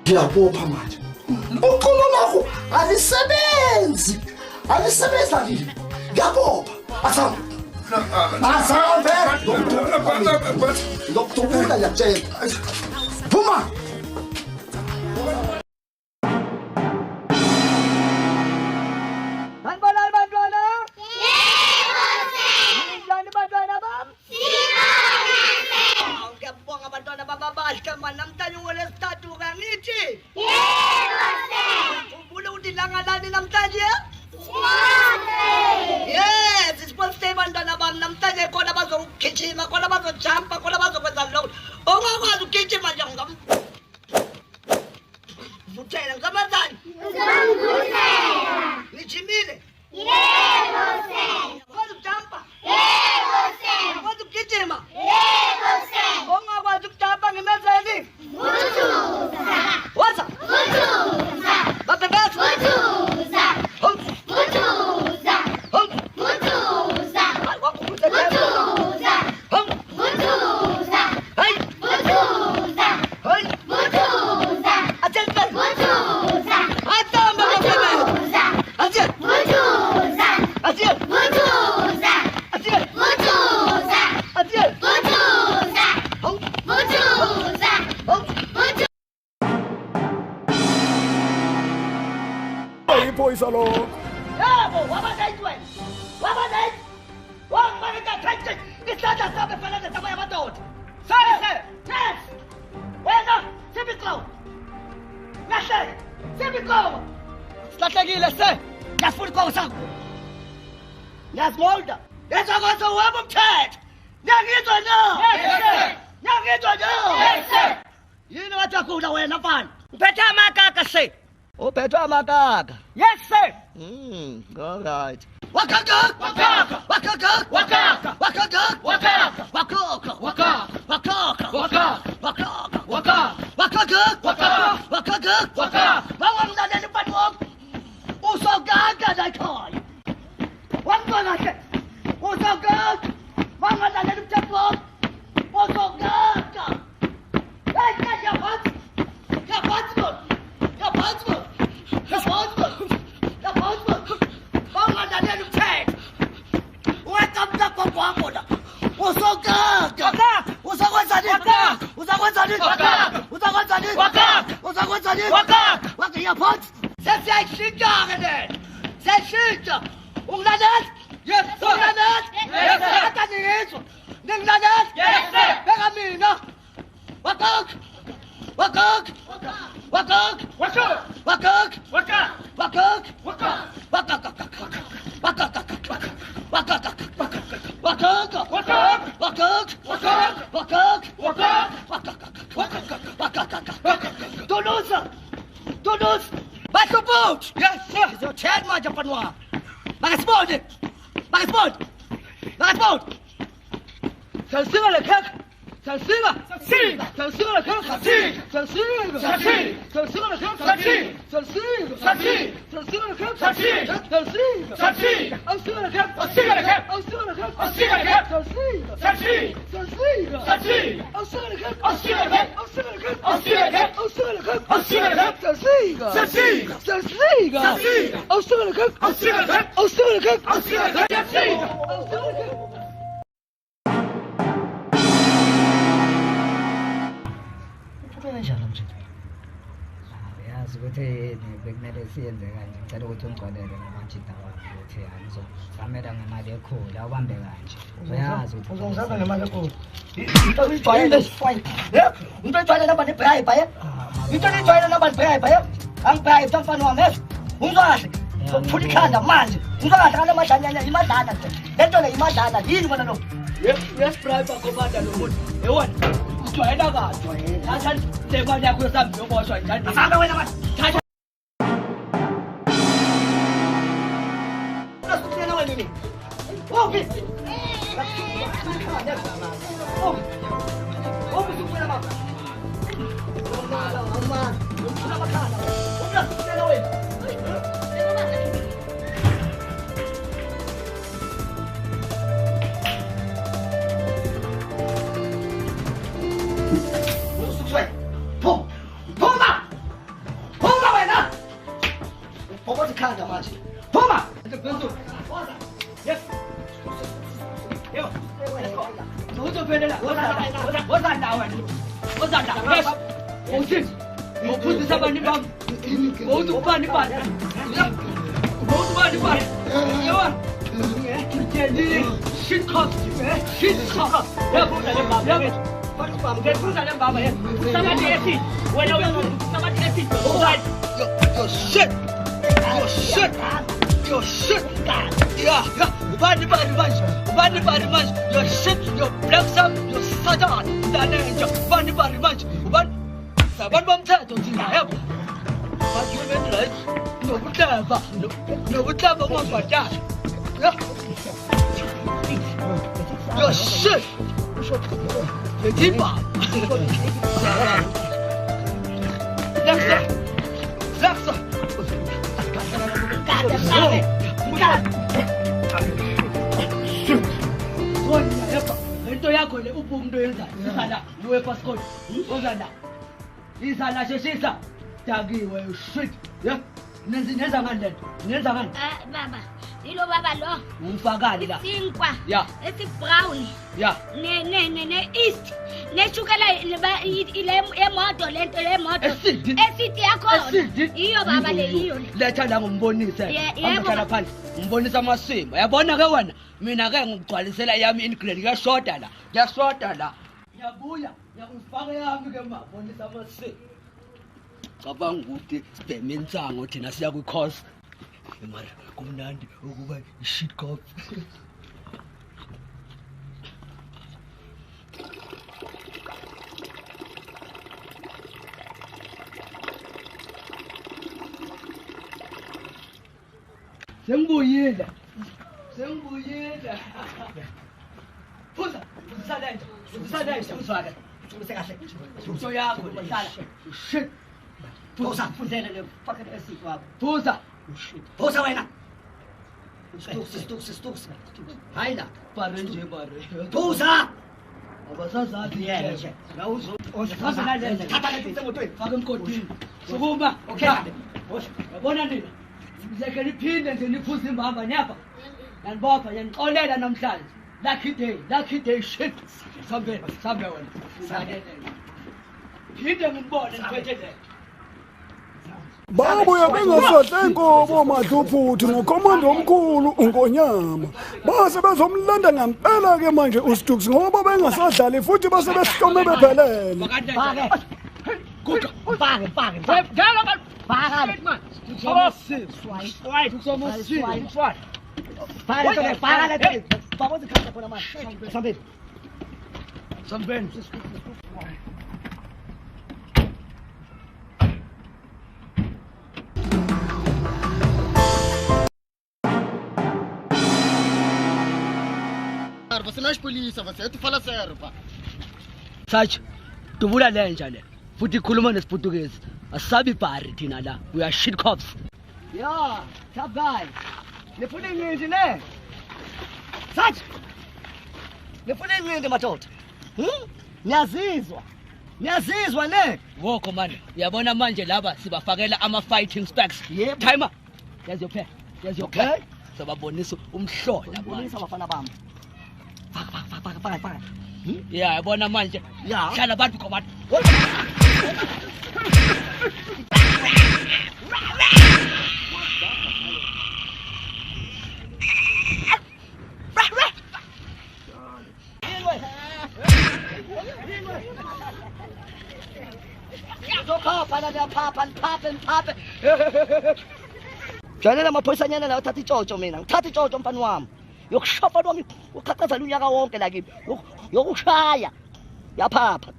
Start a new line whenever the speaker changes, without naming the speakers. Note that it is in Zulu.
Ngiyabopha manje. Uqolo lakho alisebenzi. Alisebenzi lakini. Ngiyabopha. Asam. Doktor yakacak. Puma.
Hanbalar bantwana? Yebo, bantwana bam? Ngiyabonga bantwana bababahle namhlanje ngolesithathu kangithi? Yebo. Ufuna ukuthi ilanga lani namhlanje? Yes, sports day bantwana bam namhlanje khona bazogijima khona bazojumpa khona bazokwenza lokho. Ongakwazi ukugijima nje vuthela ngamazani. Ngizamvuthela. Nijimile? Yebo sir. Ukwazi ukujumpa? Yebo sir. Ukwazi ukugijima? Yebo sir. Ongakwazi ukujumpa ngemezeni? Vuthuza. Waza? Vuthuza. Babebeza? Vuthuza. Vuthuza. Vuthuza. Vuthuza. Vuthuza. Vuthuza. Hey. Vuthuza. Hey. Vuthuza. Atenta. Vuthuza. Atamba babebeza. Atenta. Vuthuza. Atenta. Vuthuza. Atenta. Vuthuza. Atenta. Vuthuza. Vuthuza. Vuthuza.
Iphoyisa lo.
Yebo, wabadayitwe. Wabadayi. Wamanga kanti isandla sakhe fanele sabaya amadoda. Sir. Yes. Wena sibikho. Lahle. Sibikho. Silahlekile se. Ngiyafuna ikho sakho. Ngiyazimolda. Yezakho wabumthetho. Ngiyangizwa no. Yes sir. Ngiyangizwa no. Yes sir. Yini wathi akula wena mfana? Uphethe amakaka se. Uphethe amakaka. Yes sir. All right. Wakaka. Wakaka. Wakaka. Wakaka. Wakaka. Wakaka. Wakaka. Wakaka. Wakaka. Wakaka. Wakaka. Wakaka. Wakaka. Wakaka. Wakaka. Wakaka. Wawangizaleli mfana wami. Usogaga nakhaya. Wangizaleli. Usogaga. Wangizaleli mthetho wami. Usogaga. Hey, yaphansi. Yaphansi. Yaphansi. Yaphansi. Yaphansi. Wangizaleli mthetho. Wekamta kwakwakona. Usogaga. Uzakwenzani? Uzakwenzani? Uzakwenzani? Uzakwenzani? Wake yaphansi. Sesiyayishintsha-ke lena. Sesiyayishintsha. Ungilalela? Yes sir. Ungilalela? Yes sir. Akazizwa. Ningilalela? Yes sir. Beka mina. Wakak. Wakak. Wakak. Wakak. Wakak. Wakak. Wakak. Wakak. Wakak. Wakak. Wakak. Wakak. Wakak. Toulouse. Back to boot. Yes sir. Zo chat ma Japanwa. Magasbod. Salsiga le kek. Salsiga le kek. Salsiga le kek. Salsiga le kek. Salsiga le kek. Salsiga le kek. Yazi ukuthi bekumele siyenze kanje ngicela ukuthi ungigcolele namajida wakho ukuthi anizozamela ngemali ekhulu awubambe kanje uyazi ukuthi uzongizama ngemali ekhulu into uyijwayele into uyijwayele namba nebribe into uyijwayele namba nebribe angibribe mfana wami ungizwahle ukuphula ikhanda manje ungizwahle ngale madlanyana imadlana lento le imadlana yini kona lo yes bribe akomanda lo muntu yewona ujwayela kahle thatha le mali yakho yosambi yoboshwa njani asaba wena manje thatha nasukena wena nini okay usukena mama mama usukena makhala usukena wena uzophelela wozanda wena wozanda yes uthi uphuzisa abantu bami uthi ubani bani yabona shit cops yabo ngefuza le mbaba somebody ethi wena somebody ethi your shit yeah ubani manje your shit your black sam your satan danenja ubani manje ubani sabantu bomthetho thina yebo but you mean right nokuhlaba ungabhadala your shit Tiba. Zaksa. Into yakho le umuntu yenza isala uwe passport ozanda isala sheshisa dakiwe shit yeah nenza ngani
baba ilo baba lo
umfakali la
sinkwa
yeah
esi brown
yeah
ne east nechukela ile emoto lento le moto esiti yakho iyo baba le iyo
letha la ngombonise amkhala phansi umbonisa amasimo yabona ke wena mina ke ngikugcwalisela yami ingredient kuyashoda la ngiyabuya ngiyakufaka yami ke mabonisa amasimo cabanga ukuthi sibheme insango thina siya ku course mara kumnandi ukuba shit cop Sengibuyile. Phuza, usalenda, uzwaka. Usekahle. Uso yakho hlala. Shit. Phuza, phuzela le fucking acid wakho. Phuza. Phuza wena. Stuks. Hayla, bare. Phuza. Abasazathi yena. La uzo. Uzofana le. Thatha le ntse motweni. Faka emgodini. Sukuma. Okay. Yabona nina. Ngizeke liphinde nje niphuza imbamba nyapha. Yanibopha yanixolela namhlanje. Lucky day shit. Sambe wena. Phinde ngibone niphethe le.
Babuya bengasadla inkomo madluphuthi ngokomando omkhulu uNgonyama. Base bezomlanda ngempela ke manje uStuks ngoba bengasadlali futhi base besihlome bephelele.
Kuka. Pake. Ngalo man. Pake man. Swine. Pake. Vamos a casa por la mano. Samben.
Você não é polícia, você tu fala serva.
Sachi, tuvula lenja le. Futhi khuluma nesiPutukezi. Asabi bari thina la. We are shit cops. Yeah, top guy. Lefuna ingcindi le. Sachi. Lefuna ingcindi madoda. Ngiyazizwa le. Wo command. Uyabona manje laba sibafakela ama fighting specs. Timer. There's your pen. Okay? Sababonisa umhlola
bonisa abafana bami. Faka.
Yeah, yabona manje.
Yeah.
Hlala abantu command.
Papa. Janela maphoyisa nyana la uthatha ijojo mina. Ngithatha ijojo mfana wami. Yokushofa wami ukhathaza unyaka wonke la kimi. Yokushaya. Yaphapha.